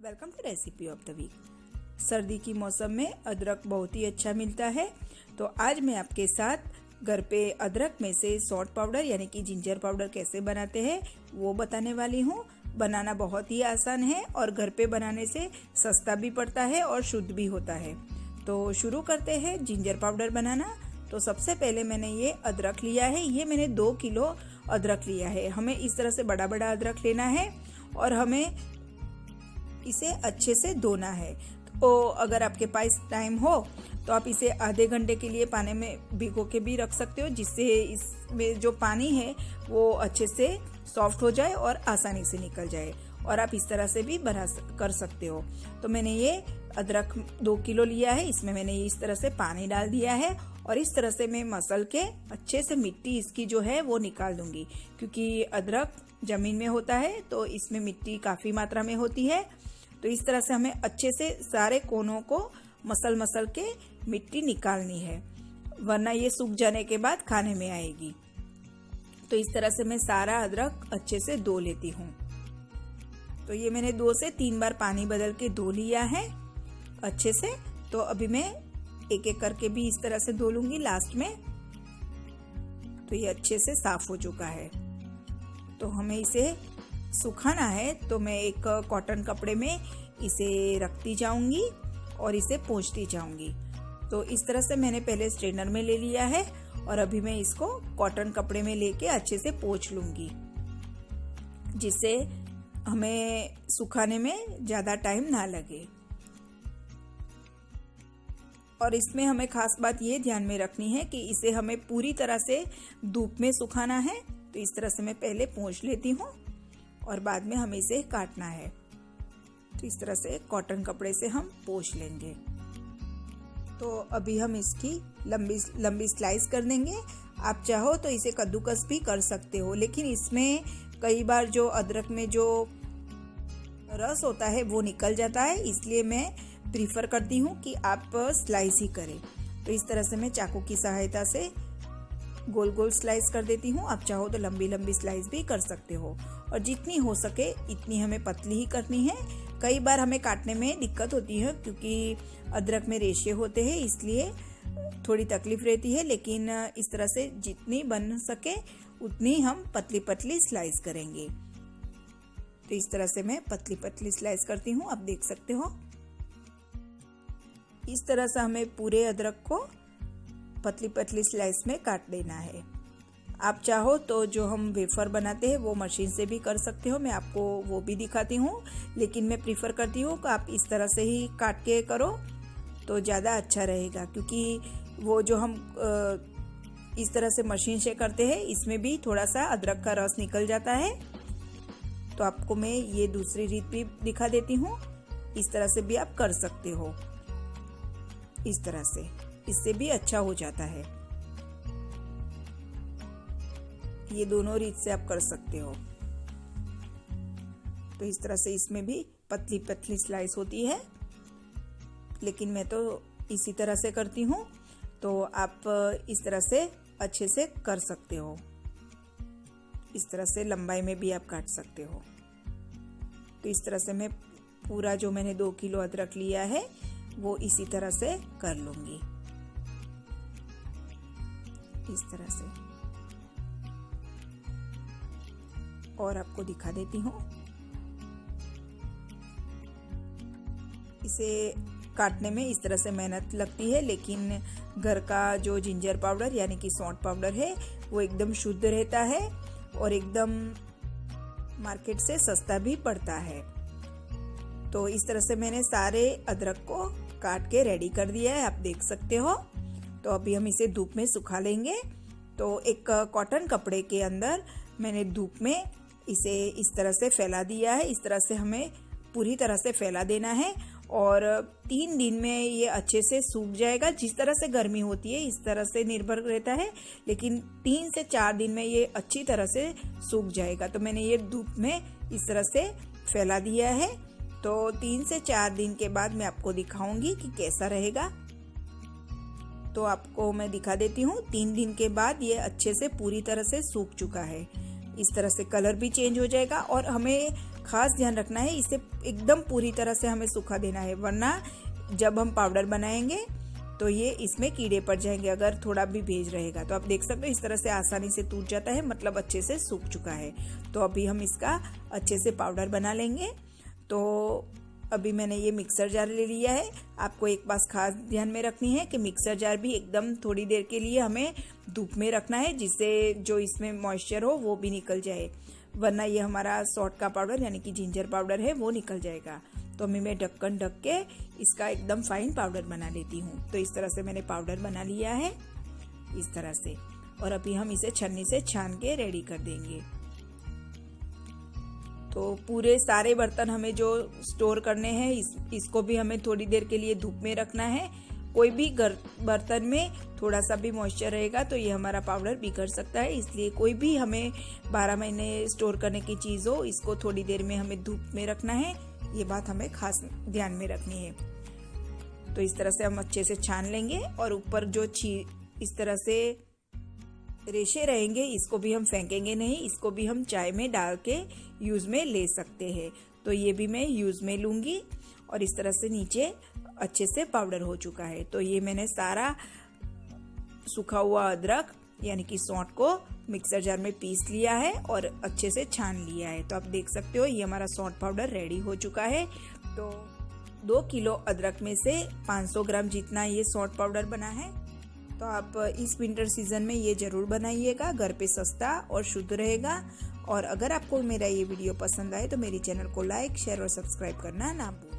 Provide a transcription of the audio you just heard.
Welcome to recipe of the week. सर्दी की मौसम में अदरक बहुत ही अच्छा मिलता है, तो आज मैं आपके साथ घर पे अदरक में से सॉल्ट पाउडर यानी कि जिंजर पाउडर कैसे बनाते हैं वो बताने वाली हूँ। बनाना बहुत ही आसान है और घर पे बनाने से सस्ता भी पड़ता है और शुद्ध भी होता है। तो शुरू करते हैं जिंजर पाउडर बनाना। तो सबसे पहले मैंने ये अदरक लिया है, ये मैंने 2 किलो अदरक लिया है। हमें इस तरह से बड़ा बड़ा अदरक लेना है और हमें इसे अच्छे से धोना है। तो अगर आपके पास टाइम हो तो आप इसे आधे घंटे के लिए पानी में भिगो के भी रख सकते हो, जिससे इसमें जो पानी है वो अच्छे से सॉफ्ट हो जाए और आसानी से निकल जाए। और आप इस तरह से भी कर सकते हो। तो मैंने ये अदरक 2 किलो लिया है, इसमें मैंने इस तरह से पानी डाल दिया है और इस तरह से मैं मसल के अच्छे से मिट्टी इसकी जो है वो निकाल दूंगी, क्योंकि अदरक जमीन में होता है तो इसमें मिट्टी काफ़ी मात्रा में होती है। तो इस तरह से हमें अच्छे से सारे कोनों को मसल के मिट्टी निकालनी है, वरना ये सूख जाने के बाद खाने में आएगी। तो इस तरह से मैं सारा अदरक अच्छे से धो लेती हूँ। तो ये मैंने 2 से 3 बार पानी बदल के धो लिया है अच्छे से। तो अभी मैं एक एक करके भी इस तरह से धो लूंगी लास्ट में। तो ये अच्छे से साफ हो चुका है। तो हमें इसे सुखाना है, तो मैं एक कॉटन कपड़े में इसे रखती जाऊंगी और इसे पोंछती जाऊंगी। तो इस तरह से मैंने पहले स्ट्रेनर में ले लिया है और अभी मैं इसको कॉटन कपड़े में लेके अच्छे से पोंछ लूंगी, जिससे हमें सुखाने में ज़्यादा टाइम ना लगे। और इसमें हमें खास बात ये ध्यान में रखनी है कि इसे हमें पूरी तरह से धूप में सुखाना है। तो इस तरह से मैं पहले पोंछ लेती हूँ और बाद में हमें इसे काटना है। तो इस तरह से कॉटन कपड़े से हम पोंछ लेंगे। तो अभी हम इसकी लंबी स्लाइस कर देंगे। आप चाहो तो इसे कद्दूकस भी कर सकते हो, लेकिन इसमें कई बार जो अदरक में जो रस होता है वो निकल जाता है, इसलिए मैं प्रीफर करती हूँ कि आप स्लाइस ही करें। तो इस तरह से मैं चाकू की सहायता से गोल गोल स्लाइस कर देती हूँ। आप चाहो तो लंबी लंबी स्लाइस भी कर सकते हो, और जितनी हो सके इतनी हमें पतली ही करनी है। कई बार हमें काटने में दिक्कत होती है, क्योंकि अदरक में रेशे होते हैं, इसलिए थोड़ी तकलीफ रहती है। लेकिन इस तरह से जितनी बन सके उतनी हम पतली पतली स्लाइस करेंगे। तो इस तरह से मैं पतली पतली स्लाइस करती हूँ, आप देख सकते हो। इस तरह से हमें पूरे अदरक को पतली पतली स्लाइस में काट देना है। आप चाहो तो जो हम वेफर बनाते हैं वो मशीन से भी कर सकते हो, मैं आपको वो भी दिखाती हूँ। लेकिन मैं प्रीफर करती हूँ कि आप इस तरह से ही काट के करो तो ज़्यादा अच्छा रहेगा, क्योंकि वो जो हम इस तरह से मशीन से करते हैं इसमें भी थोड़ा सा अदरक का रस निकल जाता है। तो आपको मैं ये दूसरी रीत भी दिखा देती हूँ। इस तरह से भी आप कर सकते हो, इस तरह से, इससे भी अच्छा हो जाता है। ये दोनों रीत से आप कर सकते हो। तो इस तरह से इसमें भी पतली पतली स्लाइस होती है, लेकिन मैं तो इसी तरह से करती हूँ। तो आप इस तरह से अच्छे से कर सकते हो। इस तरह से लंबाई में भी आप काट सकते हो। तो इस तरह से मैं पूरा जो मैंने 2 किलो अदरक लिया है वो इसी तरह से कर लूंगी, इस तरह से। और आपको दिखा देती हूँ। इसे काटने में इस तरह से मेहनत लगती है, लेकिन घर का जो जिंजर पाउडर यानी कि सौंठ पाउडर है वो एकदम शुद्ध रहता है और एकदम मार्केट से सस्ता भी पड़ता है। तो इस तरह से मैंने सारे अदरक को काट के रेडी कर दिया है, आप देख सकते हो। तो अभी हम इसे धूप में सुखा लेंगे। तो एक कॉटन कपड़े के अंदर मैंने धूप में इसे इस तरह से फैला दिया है। इस तरह से हमें पूरी तरह से फैला देना है और 3 दिन में ये अच्छे से सूख जाएगा। जिस तरह से गर्मी होती है इस तरह से निर्भर रहता है, लेकिन 3 से 4 दिन में ये अच्छी तरह से सूख जाएगा। तो मैंने ये धूप में इस तरह से फैला दिया है। तो 3 से 4 दिन के बाद मैं आपको दिखाऊंगी कि कैसा रहेगा। तो आपको मैं दिखा देती हूँ। 3 दिन के बाद ये अच्छे से पूरी तरह से सूख चुका है। इस तरह से कलर भी चेंज हो जाएगा और हमें खास ध्यान रखना है, इसे एकदम पूरी तरह से हमें सूखा देना है, वरना जब हम पाउडर बनाएंगे तो ये इसमें कीड़े पड़ जाएंगे अगर थोड़ा भी भेज रहेगा। तो आप देख सकते हो इस तरह से आसानी से टूट जाता है, मतलब अच्छे से सूख चुका है। तो अभी हम इसका अच्छे से पाउडर बना लेंगे। तो अभी मैंने ये मिक्सर जार ले लिया है। आपको एक बात खास ध्यान में रखनी है कि मिक्सर जार भी एकदम थोड़ी देर के लिए हमें धूप में रखना है, जिससे जो इसमें मॉइस्चर हो वो भी निकल जाए, वरना ये हमारा सौंठ का पाउडर यानी कि जिंजर पाउडर है वो निकल जाएगा। तो अभी मैं ढक्कन ढक के इसका एकदम फाइन पाउडर बना लेती हूँ। तो इस तरह से मैंने पाउडर बना लिया है इस तरह से, और अभी हम इसे छन्नी से छान के रेडी कर देंगे। तो पूरे सारे बर्तन हमें जो स्टोर करने हैं इसको भी हमें थोड़ी देर के लिए धूप में रखना है। कोई भी बर्तन में थोड़ा सा भी मॉइस्चर रहेगा तो ये हमारा पाउडर बिगड़ सकता है, इसलिए कोई भी हमें 12 महीने स्टोर करने की चीज़ हो इसको थोड़ी देर में हमें धूप में रखना है। ये बात हमें खास ध्यान में रखनी है। तो इस तरह से हम अच्छे से छान लेंगे, और ऊपर जो इस तरह से रेशे रहेंगे इसको भी हम फेंकेंगे नहीं, इसको भी हम चाय में डाल के यूज़ में ले सकते हैं। तो ये भी मैं यूज़ में लूँगी, और इस तरह से नीचे अच्छे से पाउडर हो चुका है। तो ये मैंने सारा सूखा हुआ अदरक यानी कि सौंठ को मिक्सर जार में पीस लिया है और अच्छे से छान लिया है। तो आप देख सकते हो ये हमारा सौंठ पाउडर रेडी हो चुका है। तो 2 किलो अदरक में से 500 ग्राम जितना ये सौंठ पाउडर बना है। तो आप इस विंटर सीजन में ये ज़रूर बनाइएगा, घर पे सस्ता और शुद्ध रहेगा। और अगर आपको मेरा ये वीडियो पसंद आए तो मेरी चैनल को लाइक, शेयर और सब्सक्राइब करना ना भूलें।